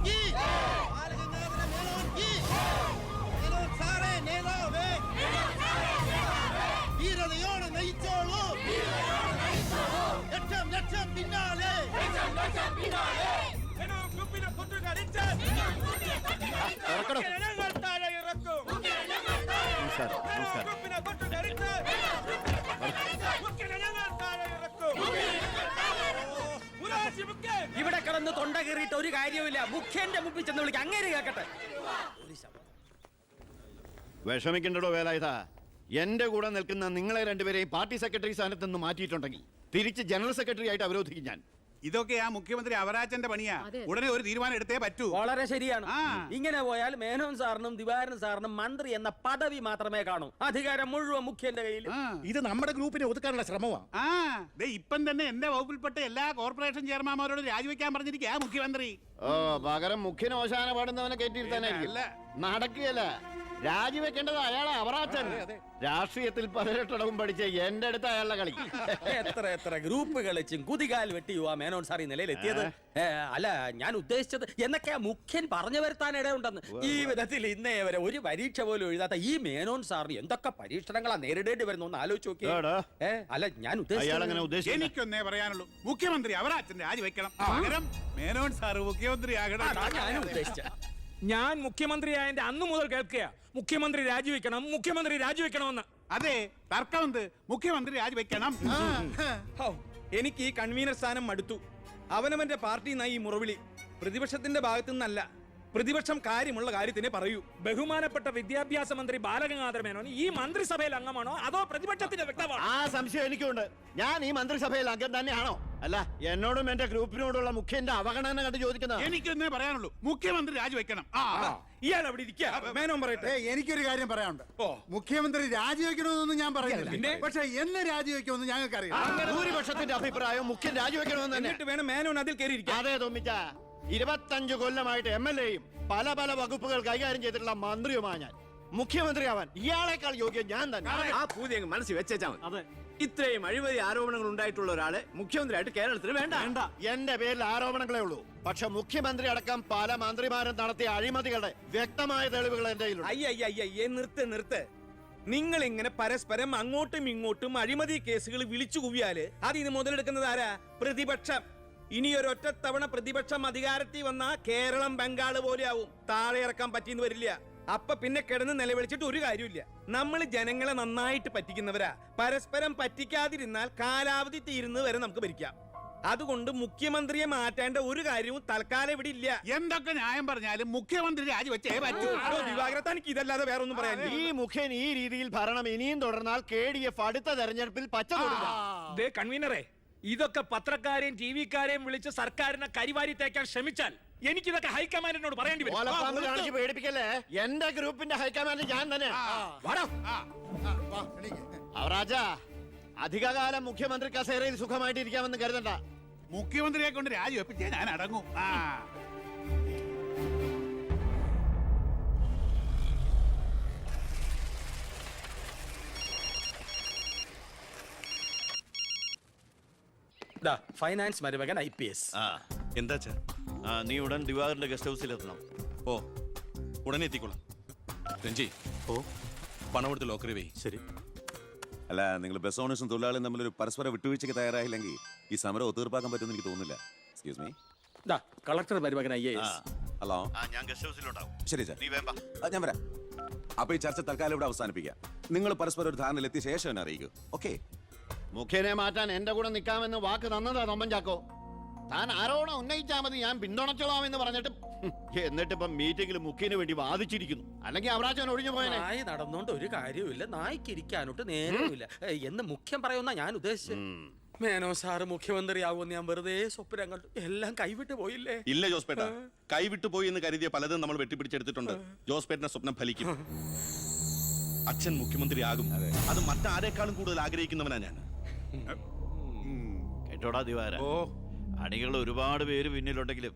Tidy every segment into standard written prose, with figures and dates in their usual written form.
की बालगंगाधर मेनोन की मेनोन सारे നേതാവേ വീരതയോടെ നയിച്ചോളൂ ലക്ഷം ലക്ഷം പിന്നാലെ മേനോൻ ഗ്രൂപ്പിനെ കൊണ്ടുകടിച്ച് ഞങ്ങൾ താഴെ ഇറക്കും. മേനോൻ ഗ്രൂപ്പിനെ കൊണ്ടുകടിച്ച് ഞങ്ങൾ താഴെ ഇറക്കും. ഇവിടെ കിടന്ന് തൊണ്ട കീറിയിട്ട് ഒരു കാര്യവുമില്ല. മുഖ്യന്റെ മുമ്പിൽ ചെന്ന് വിളിക്കുക. അങ്ങനെ കേക്കട്ടെ. വിഷമിക്കണ്ടോ വേലായുധ. എന്റെ കൂടെ നിൽക്കുന്ന നിങ്ങളെ രണ്ടുപേരെയും പാർട്ടി സെക്രട്ടറി സ്ഥാനത്ത് നിന്ന് മാറ്റിയിട്ടുണ്ടെങ്കിൽ തിരിച്ച് ജനറൽ സെക്രട്ടറി ആയിട്ട് അവരോധിക്കും ഞാൻ. ഇതൊക്കെ ആ മുഖ്യമന്ത്രി അവരാജന്റെ പണിയാ. ഉടനെ ഒരു തീരുമാനം എടുത്തേ പറ്റൂ. വളരെ ശരിയാണ്. ഇങ്ങനെ പോയാൽ മേനോൻ സാറിനും ദിവാരൻ സാറിനും മന്ത്രി എന്ന പദവി മാത്രമേ കാണൂ. അധികാരം മുഴുവൻ മുഖ്യന്റെ കയ്യിൽ. ഇത് നമ്മുടെ ഗ്രൂപ്പിനെ ഒതുക്കാനുള്ള ശ്രമമാണ്. ഇപ്പം തന്നെ എന്റെ വകുപ്പിൽപ്പെട്ട എല്ലാ കോർപ്പറേഷൻ ചെയർമാൻമാരോട് രാജിവെക്കാൻ പറഞ്ഞിരിക്കുക മുഖ്യമന്ത്രി. ഓ, പകരം മുഖ്യന് ഓശാന പാടുന്നവനെ കയറ്റിയിരുത്താനായിരിക്കും. നടക്കുകയല്ല. രാജിവെക്കേണ്ടത് അയാളെ അവറാച്ചൻ. രാഷ്ട്രീയത്തിൽ 18 പഠിച്ച എന്റെ അടുത്ത് അയാളുടെ കളി. എത്ര ഗ്രൂപ്പ് കളിച്ചും കുതികാൽ വെട്ടിയുവാ മേനോൻ സാർ ഈ നിലയിലെത്തിയത്. അല്ല, ഞാൻ ഉദ്ദേശിച്ചത് എന്നൊക്കെയാ മുഖ്യൻ പറഞ്ഞു വരുത്താൻ ഇടയുണ്ടെന്ന്. ഈ വിധത്തിൽ ഇന്നേ വരെ ഒരു പരീക്ഷ പോലും എഴുതാത്ത ഈ മേനോൻ സാറിന് എന്തൊക്കെ പരീക്ഷണങ്ങളാ നേരിടേണ്ടി വരുന്നു എന്ന് ആലോചിച്ച് നോക്കി. അല്ല, ഞാൻ ഉദ്ദേശിച്ചത് എനിക്കൊന്നേ പറയാനുള്ളൂ, മുഖ്യമന്ത്രി അവരാച്ചൻ രാജിവെക്കണം. പകരം മേനോൻ സാർ മുഖ്യമന്ത്രി ആകണം. ഞാൻ ഉദ്ദേശിച്ച ഞാൻ മുഖ്യമന്ത്രിയായതിന്റെ അന്ന് മുതൽ കേൾക്കുക മുഖ്യമന്ത്രി രാജിവെക്കണമെന്ന്. അതെ, തർക്കമുണ്ട്. മുഖ്യമന്ത്രി രാജിവെക്കണം. എനിക്ക് ഈ കൺവീനർ സ്ഥാനം മടുത്തു. അവനവന്റെ പാർട്ടി ഈ മുറവിളി പ്രതിപക്ഷത്തിന്റെ ഭാഗത്തു നിന്നല്ല. പ്രതിപക്ഷം കാര്യമുള്ള കാര്യത്തിനെ പറയൂ. ബഹുമാനപ്പെട്ട വിദ്യാഭ്യാസ മന്ത്രി ബാലഗംഗാധര മേനോൻ ഈ മന്ത്രിസഭയിൽ അംഗമാണോ അതോ പ്രതിപക്ഷത്തിന്റെ വ്യക്തമാണോ? ആ സംശയം എനിക്കുണ്ട്. ഞാൻ ഈ മന്ത്രിസഭയിൽ അംഗം തന്നെയാണോ? അല്ല, എന്നോടും എന്റെ ഗ്രൂപ്പിനോടുള്ള മുഖ്യന്റെ അവഗണന കണ്ട് ചോദിക്കുന്നത്. എനിക്കൊന്നേ പറയാനുള്ളൂ, മുഖ്യമന്ത്രി രാജിവെക്കണം. ഇയാൾ അവിടെ ഇരിക്കുക. മേനോൻ പറയട്ടെ. എനിക്കൊരു കാര്യം പറയാനുണ്ട്. മുഖ്യമന്ത്രി രാജിവെക്കണമെന്നൊന്നും ഞാൻ പറയുന്നില്ല. പക്ഷെ എന്നെ രാജിവെക്കുമെന്ന് ഞങ്ങൾക്കറിയാം. ഭൂരിപക്ഷത്തിന്റെ അഭിപ്രായം മുഖ്യൻ രാജിവെക്കണമെന്ന് തന്നെ. എന്നിട്ട് വേണം മേനോൻ അതിൽ കയറിയിരിക്കാൻ. അതെ തോമിച്ച, 25 കൊല്ലമായിട്ട് MLA-യും പല വകുപ്പുകൾ കൈകാര്യം ചെയ്തിട്ടുള്ള മന്ത്രിയുമാണ് ഞാൻ. മുഖ്യമന്ത്രിയാവാൻ ഇയാളെക്കാൾ യോഗ്യം ഞാൻ തന്നെ. ആ പൂതി അങ്ങ് മനസ്സിൽ വെച്ചാൽ മതി. ഇത്രയും അഴിമതി ആരോപണങ്ങൾ ഉണ്ടായിട്ടുള്ള ഒരാളെ മുഖ്യമന്ത്രിയായിട്ട് കേരളത്തിന് വേണ്ട. എന്റെ പേരിൽ ആരോപണങ്ങളേ ഉള്ളൂ. പക്ഷെ മുഖ്യമന്ത്രി അടക്കം പല മന്ത്രിമാരും നടത്തിയ അഴിമതികളുടെ വ്യക്തമായ തെളിവുകൾ എന്റെ കയ്യിലുണ്ട്. അയ്യയ്യേ, നിർത്ത്. നിങ്ങൾ ഇങ്ങനെ പരസ്പരം അങ്ങോട്ടും ഇങ്ങോട്ടും അഴിമതി കേസുകൾ വിളിച്ചു കുവിയാല് അതിന് മുതലെടുക്കുന്നത് ആരാ? പ്രതിപക്ഷം. ഇനി ഒരൊറ്റ തവണ പ്രതിപക്ഷം അധികാരത്തിൽ വന്നാ കേരളം ബംഗാള് പോലെ ആവും. താഴെ ഇറക്കാൻ പറ്റിയെന്ന് വരില്ല. അപ്പൊ പിന്നെ കിടന്ന് നിലവിളിച്ചിട്ട് ഒരു കാര്യമില്ല. നമ്മൾ ജനങ്ങളെ നന്നായിട്ട് പറ്റിക്കുന്നവരാ. പരസ്പരം പറ്റിക്കാതിരുന്നാൽ കാലാവധി തീരുന്നത് വരെ നമുക്ക് ഭരിക്കാം. അതുകൊണ്ട് മുഖ്യമന്ത്രിയെ മാറ്റേണ്ട ഒരു കാര്യവും തൽക്കാലം ഇവിടെ ഇല്ല. എന്തൊക്കെ ന്യായം പറഞ്ഞാലും മുഖ്യമന്ത്രി രാജിവെച്ചേ പറ്റൂ. ദിവാകരത്താനിക്ക് ഇതല്ലാതെ വേറെ ഒന്നും പറയാൻ. ഈ മുഖ്യൻ ഈ രീതിയിൽ ഭരണം ഇനിയും തുടർന്നാൽ KDF അടുത്ത തെരഞ്ഞെടുപ്പിൽ പച്ച കൊടുക്കും. കൺവീനറെ, ഇതൊക്കെ പത്രക്കാരെയും TV-ക്കാരെയും വിളിച്ച് സർക്കാരിനെ കരിവാരി തേക്കാൻ ശ്രമിച്ചാൽ എനിക്കിതൊക്കെ ഹൈക്കമാൻഡിനോട് പറയേണ്ടി വരും. പേടിപ്പിക്കല്ലേ. എന്റെ ഗ്രൂപ്പിന്റെ ഹൈക്കമാൻഡ് ഞാൻ തന്നെ. അവറാജ, അധികകാലം മുഖ്യമന്ത്രി കസേരയിൽ സുഖമായിട്ട് ഇരിക്കാമെന്ന് കരുതണ്ട. മുഖ്യമന്ത്രിയെ കൊണ്ട് രാജിവെപ്പിച്ചേ ഞാൻ അടങ്ങും. ഫൈനാൻസ് മരുമകൻ IPS. എന്താ നീ ഉടൻ ദിവാകരന്റെ ഗസ്റ്റ് ഹൗസിൽ എത്തണം. ഓ, ഉടനെ എത്തിക്കോളാം. രഞ്ജി, പണം എടുത്ത് ലോക്കറി വേ. ശരി. അല്ല, നിങ്ങൾ ബസ് ഓണേഴ്സും തൊഴിലാളിയും തമ്മിലൊരു പരസ്പര വിട്ടുവീഴ്ചയ്ക്ക് തയ്യാറായില്ലെങ്കിൽ ഈ സമരം ഒത്തീർപ്പാക്കാൻ പറ്റുമെന്ന് എനിക്ക് തോന്നുന്നില്ല. Excuse me. കളക്ടർ മരുമകൻ IAS. ഹലോ. ഞാൻ ഗസ്റ്റ് ഹൗസിലുണ്ടാവും. ശരി സാർ, ഞാൻ വരാം. അപ്പൊ ഈ ചർച്ച തൽക്കാലം ഇവിടെ അവസാനിപ്പിക്കാം. നിങ്ങൾ പരസ്പരം ഒരു ധാരണയിൽ എത്തിയ ശേഷം എന്നെ അറിയിക്കൂ. ഓക്കെ? മുഖ്യനെ മാറ്റാൻ എന്റെ കൂടെ നിൽക്കാമെന്ന് വാക്ക് തന്നതാ തൊമ്പൻ ചാക്കോ. താൻ ആരോപണം ഉന്നയിച്ചാൽ മതി, ഞാൻ പിന്തുണച്ചോളാമെന്ന് പറഞ്ഞിട്ട് എന്നിട്ടിപ്പം മീറ്റിംഗിൽ മുഖ്യന് വേണ്ടി വാദിച്ചിരിക്കുന്നു. അല്ലെങ്കിൽ അവരാച്ചൻ ഒഴിഞ്ഞു പോയനെ. നായി നടന്നോണ്ട് ഒരു കാര്യമില്ല. നായ്ക്ക് ഇരിക്കാനോട്ട് നേരമില്ല എന്ന് മുഖ്യം പറയുന്ന ഞാൻ ഉദ്ദേശിച്ചത്. മേനോ സാറ് മുഖ്യമന്ത്രിയാവുമെന്ന് ഞാൻ വെറുതെ സ്വപ്നം കണ്ടു. എല്ലാം കൈവിട്ട് പോയില്ലേ? ഇല്ല ജോസ്പേട്ട, കൈവിട്ടു പോയി എന്ന് കരുതിയ പലതും നമ്മൾ വെട്ടിപ്പിടിച്ചെടുത്തിട്ടുണ്ട്. ജോസ്പേട്ടന്റെ സ്വപ്നം ഫലിക്കും. അച്ഛൻ മുഖ്യമന്ത്രിയാകും. അത് മറ്റാരേക്കാളും കൂടുതൽ ആഗ്രഹിക്കുന്നവനാ ഞാൻ. കേട്ടോടാ ദിവാര, അണികൾ ഒരുപാട് പേര് പിന്നിലുണ്ടെങ്കിലും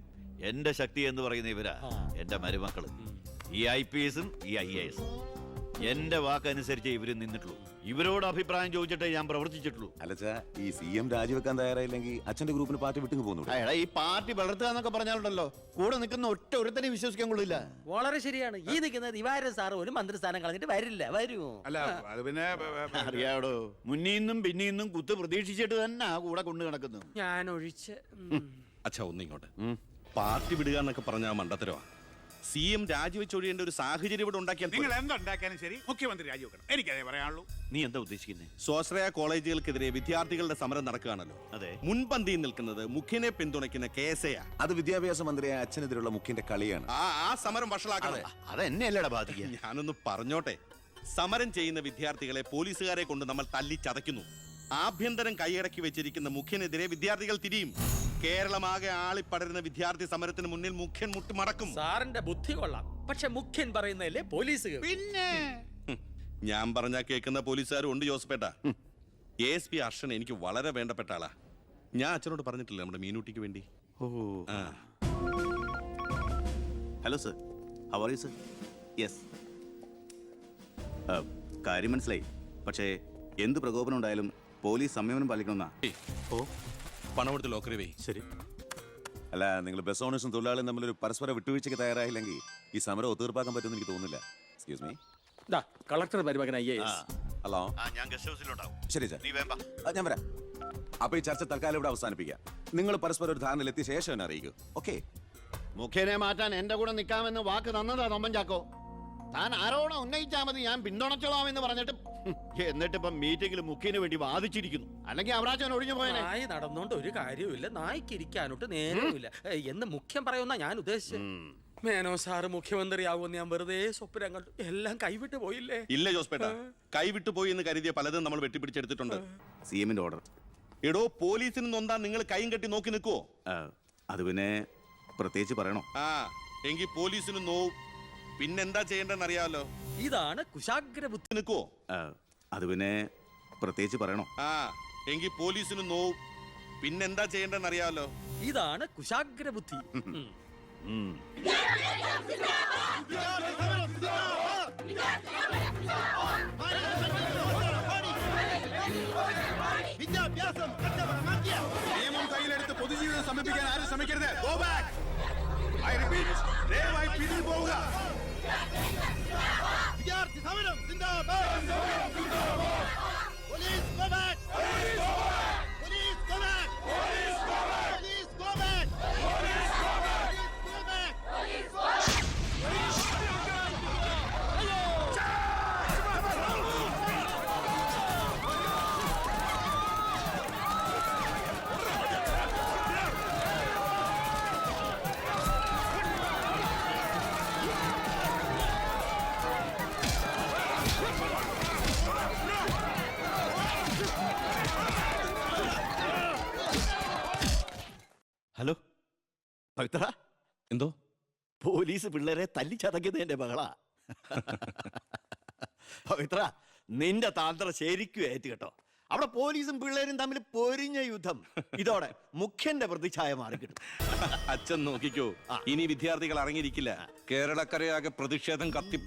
എന്റെ ശക്തി എന്ന് പറയുന്ന ഇവരാ എന്റെ മരുമക്കള്. ഈ IPS-ഉം ഈ IAS-ഉം. എന്റെ വാക്കനുസരിച്ച് ഇവര് നിന്നിട്ടുള്ളൂ. ഇവരോട് അഭിപ്രായം ചോദിച്ചിട്ടേ ഞാൻ പ്രവർത്തിച്ചിട്ടുള്ളൂ. അല്ലച്ചാ ഈ CM രാജിവെക്കാൻ തയ്യാറായില്ലെങ്കിൽ അച്ഛന്റെ ഗ്രൂപ്പിന് പാർട്ടി വിട്ടു പോകുന്നു. എടാ ഈ പാർട്ടി വളർത്തുക എന്നൊക്കെ പറഞ്ഞാലുണ്ടല്ലോ, കൂടെ നിൽക്കുന്ന ഒറ്റ ഒരുത്തനെ വിശ്വസിക്കാൻ കൊള്ളില്ല. വളരെ ശരിയാണ്. ഈ നിൽക്കുന്ന ദിവാരൻ സാറ് ഒരു മന്ത്രിസ്ഥാനം കളഞ്ഞിട്ട് വരില്ല. വരുമോ? അല്ല അത് പിന്നെ അറിയാടോ, മുന്നീന്നും പിന്നീന്നും കുത്ത് പ്രതീക്ഷിച്ചിട്ട് തന്നെ ആ കൂടെ കൊണ്ടു നടക്കുന്നു. ഞാൻ ഒഴിച്ച് അച്ഛാ ഒന്നിങ്ങോട്ട്. പാർട്ടി വിടുക എന്നൊക്കെ പറഞ്ഞാൽ മണ്ടത്തരവാ. CM രാജിവെച്ചൊഴിയേണ്ട ഒരു സാഹചര്യം ഇവിടെ ഉണ്ടാക്കിയാൽ നിങ്ങൾ എന്തുണ്ടാക്കാനും ശരി മുഖ്യമന്ത്രി രാജിവെക്കണം. എനിക്കതേ പറയാനുള്ളൂ. നീ എന്താ ഉദ്ദേശിക്കുന്നത്? സ്വാശ്രയ കോളേജുകൾക്കെതിരെ വിദ്യാർത്ഥികളുടെ സമരം നടക്കുകയാണല്ലോ. അതെ. മുൻപന്തിയിൽ നിൽക്കുന്നത് മുഖ്യനെ പിന്തുണയ്ക്കുന്ന കേസയാ. അത് വിദ്യാഭ്യാസ മന്ത്രിയായ അച്ഛനെതിരുള്ള മുഖ്യന്റെ കളിയാണ്. ആ സമരം വഷളാക്കണം. അതെന്നെയല്ലടാ ബാധിക്കുക. ഞാനൊന്ന് പറഞ്ഞോട്ടെ. സമരം ചെയ്യുന്ന വിദ്യാർത്ഥികളെ പോലീസുകാരെ കൊണ്ട് നമ്മൾ തല്ലിച്ചതയ്ക്കുന്നു. ആഭ്യന്തരം കൈയടക്കി വെച്ചിരിക്കുന്ന മുഖ്യനെതിരെ വിദ്യാർത്ഥികൾ തിരിയും. കേരളമാകെ ആളിപ്പടരുന്ന വിദ്യാർത്ഥി സമരത്തിന് മുന്നിൽ മുഖ്യൻ മുട്ടുമടക്കും. സാറിന്റെ ബുദ്ധി കൊള്ളാം. പക്ഷെ മുഖ്യൻ പറയുന്നതല്ലേ പോലീസ്. പിന്നെ ഞാൻ പറഞ്ഞാ കേൾക്കുന്ന പോലീസുകാരും ഉണ്ട് ജോസഫേട്ട. ASP അർഷൻ എനിക്ക് വളരെ വേണ്ടപ്പെട്ട ആളാ. ഞാൻ അച്ഛനോട് പറഞ്ഞിട്ടില്ല നമ്മുടെ മീനൂട്ടിക്ക് വേണ്ടി. ആ. Hello sir, how are you sir? Yes, കാര്യം മനസ്സിലായി. പക്ഷേ എന്ത് പ്രകോപനം ഉണ്ടായാലും പോലീസ് സംയമനം പാലിക്കണമെന്നാ. പണം കൊടുത്ത് ലോക്കറി വേ. ശരി. അല്ല നിങ്ങൾ ബസ് ഓണേഴ്സും തൊഴിലാളിയും തമ്മിലൊരു പരസ്പര വിട്ടുവീഴ്ചയ്ക്ക് തയ്യാറായില്ലെങ്കിൽ ഈ സമരം ഒത്തീർപ്പാക്കാൻ പറ്റുമെന്ന് എനിക്ക് തോന്നുന്നില്ല. Excuse me. കളക്ടർ മരുമകൻ IAS. ഹലോ. ഞാൻ ഗസ്റ്റ് ഹൗസിലുണ്ടാവും. ശരി സാർ, നീ വേണ്ട. ഞാൻ വരാം. അപ്പൊ ഈ ചർച്ച തൽക്കാലം ഇവിടെ അവസാനിപ്പിക്കാം. നിങ്ങൾ പരസ്പരം ഒരു ധാരണയിൽ എത്തിയ ശേഷം എന്നെ അറിയിക്കൂ. ഓക്കെ? മുഖ്യനെ മാറ്റാൻ എന്റെ കൂടെ നിൽക്കാമെന്ന് വാക്ക് തന്നതാ തൊമ്പൻ ചാക്കോ. താൻ ആരോണം ഉന്നയിച്ചാൽ മതി, ഞാൻ പിന്തുണച്ചോളാമെന്ന് പറഞ്ഞിട്ട് എന്നിട്ടിപ്പം മീറ്റിംഗിൽ മുഖ്യന് വേണ്ടി വാദിച്ചിരിക്കുന്നു. അല്ലെങ്കിൽ അവരാച്ചൻ ഒഴിഞ്ഞു പോയനെ. നായി നടന്നോണ്ട് ഒരു കാര്യമില്ല. നായ്ക്ക് ഇരിക്കാനോട്ട് നേരമില്ല എന്ന് മുഖ്യം പറയുന്ന ഞാൻ ഉദ്ദേശിച്ചത്. മേനോ സാറ് മുഖ്യമന്ത്രിയാവുമെന്ന് ഞാൻ വെറുതെ സ്വപ്നം കണ്ടു. എല്ലാം കൈവിട്ട് പോയില്ലേ? ഇല്ല ജോസഫേട്ട, കൈവിട്ടു പോയി എന്ന് കരുതിയ പലതും നമ്മൾ വെട്ടിപ്പിടിച്ചെടുത്തിട്ടുണ്ട്. CMന്റെ ഓർഡർ. എടോ, പോലീസിന് നൊന്താ നിങ്ങൾ കൈയും കെട്ടി നോക്കി നിൽക്കുവോ? അത് പിന്നെ പ്രത്യേകിച്ച് പറയണോ? എങ്കിൽ പോലീസിന് നോവും. പിന്നെന്താ ചെയ്യേണ്ടെന്ന് അറിയാമല്ലോ. ഇതാണ് കുശാഗ്ര ബുദ്ധി. നിൽക്കുവോ? അത് പിന്നെ പ്രത്യേകിച്ച് പറയണോ? എങ്കിൽ പോലീസിന് നോവും. പിന്നെന്താ ചെയ്യേണ്ടെന്ന് അറിയാമല്ലോ. ഇതാണ് കുശാഗ്ര ബുദ്ധി. വിദ്യാഭ്യാസം കച്ചവടമാക്കിയ നിയമം കയ്യിലെടുത്ത് പൊതുജീവിതം സമർപ്പിക്കാൻ ആരും ശ്രമിക്കരുത്. Go back. I repeat, ദയവായി പിന്നിൽ പോവുക. വിദ്യാർത്ഥി സമരം സിന്ദാബാദ്. Police go back. Police go back. Police go back. Police go back. Police go back. Police go back. Hello Pavithra, എന്തോ പോലീസ് പിള്ളേരെ തല്ലിച്ചതക്കിയത് എന്റെ മകളാ. പവിത്ര, നിന്റെ താന്ത്രം ശരിക്കും ഏറ്റ് കേട്ടോ. അവിടെ പോലീസും പിള്ളേരും തമ്മിൽ പൊരിഞ്ഞ യുദ്ധം. ഇതോടെ മുഖ്യന്റെ പ്രതിച്ഛായ മാറിക്കിട്ടും. അച്ഛൻ നോക്കിക്കോ, ഇനി വിദ്യാർത്ഥികൾ ഇറങ്ങിയിരിക്കില്ല. കേരളക്കരയാകെ പ്രതിഷേധം കത്തി